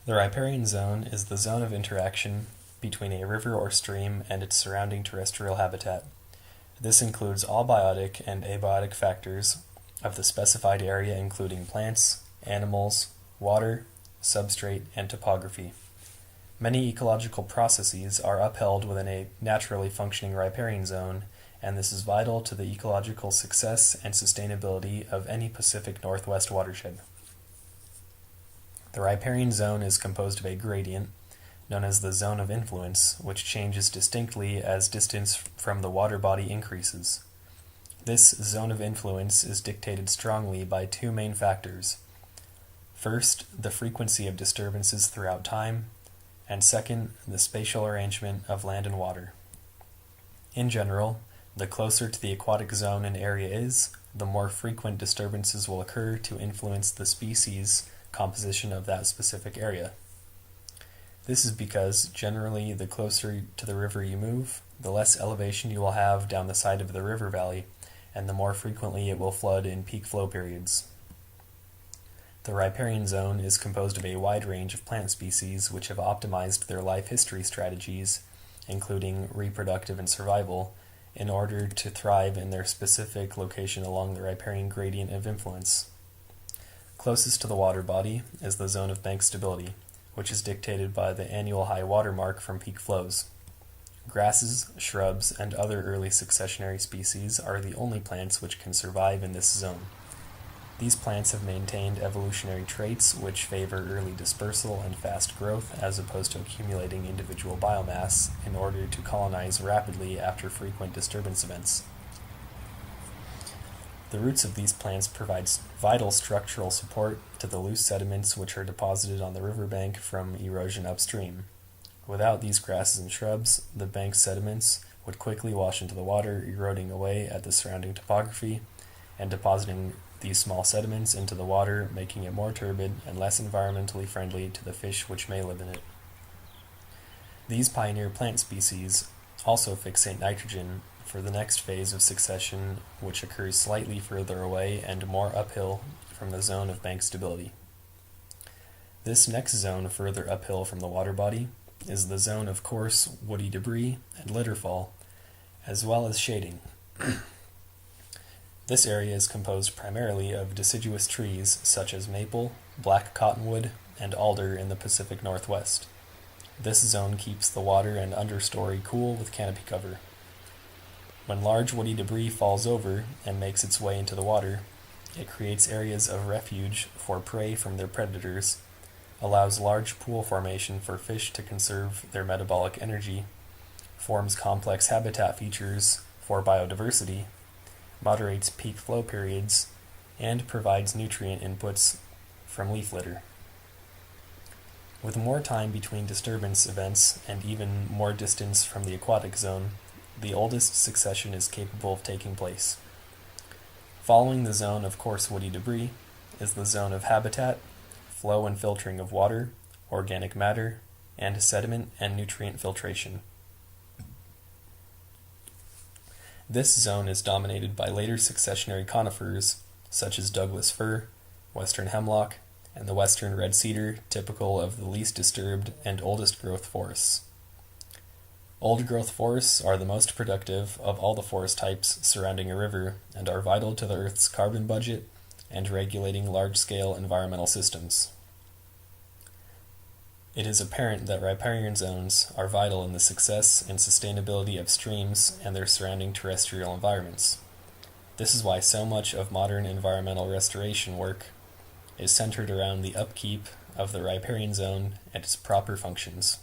The riparian zone is the zone of interaction between a river or stream and its surrounding terrestrial habitat. This includes all biotic and abiotic factors of the specified area, including plants, animals, water, substrate, and topography. Many ecological processes are upheld within a naturally functioning riparian zone, and this is vital to the ecological success and sustainability of any Pacific Northwest watershed. The riparian zone is composed of a gradient, known as the zone of influence, which changes distinctly as distance from the water body increases. This zone of influence is dictated strongly by two main factors. First, the frequency of disturbances throughout time, and second, the spatial arrangement of land and water. In general, the closer to the aquatic zone an area is, the more frequent disturbances will occur to influence the species composition of that specific area. This is because, generally, the closer to the river you move, the less elevation you will have down the side of the river valley, and the more frequently it will flood in peak flow periods. The riparian zone is composed of a wide range of plant species which have optimized their life history strategies, including reproductive and survival, in order to thrive in their specific location along the riparian gradient of influence. Closest to the water body is the zone of bank stability, which is dictated by the annual high water mark from peak flows. Grasses, shrubs, and other early successionary species are the only plants which can survive in this zone. These plants have maintained evolutionary traits which favor early dispersal and fast growth as opposed to accumulating individual biomass in order to colonize rapidly after frequent disturbance events. The roots of these plants provide vital structural support to the loose sediments which are deposited on the riverbank from erosion upstream. Without these grasses and shrubs, the bank sediments would quickly wash into the water, eroding away at the surrounding topography and depositing these small sediments into the water, making it more turbid and less environmentally friendly to the fish which may live in it. These pioneer plant species also fixate nitrogen for the next phase of succession, which occurs slightly further away and more uphill from the zone of bank stability. This next zone further uphill from the water body is the zone of coarse, woody debris and litterfall, as well as shading. This area is composed primarily of deciduous trees such as maple, black cottonwood, and alder in the Pacific Northwest. This zone keeps the water and understory cool with canopy cover. When large woody debris falls over and makes its way into the water, it creates areas of refuge for prey from their predators, allows large pool formation for fish to conserve their metabolic energy, forms complex habitat features for biodiversity, moderates peak flow periods, and provides nutrient inputs from leaf litter. With more time between disturbance events and even more distance from the aquatic zone, the oldest succession is capable of taking place. Following the zone of coarse woody debris is the zone of habitat, flow and filtering of water, organic matter, and sediment and nutrient filtration. This zone is dominated by later successionary conifers such as Douglas fir, western hemlock, and the western red cedar, typical of the least disturbed and oldest growth forests. Old growth forests are the most productive of all the forest types surrounding a river and are vital to the Earth's carbon budget and regulating large-scale environmental systems. It is apparent that riparian zones are vital in the success and sustainability of streams and their surrounding terrestrial environments. This is why so much of modern environmental restoration work is centered around the upkeep of the riparian zone and its proper functions.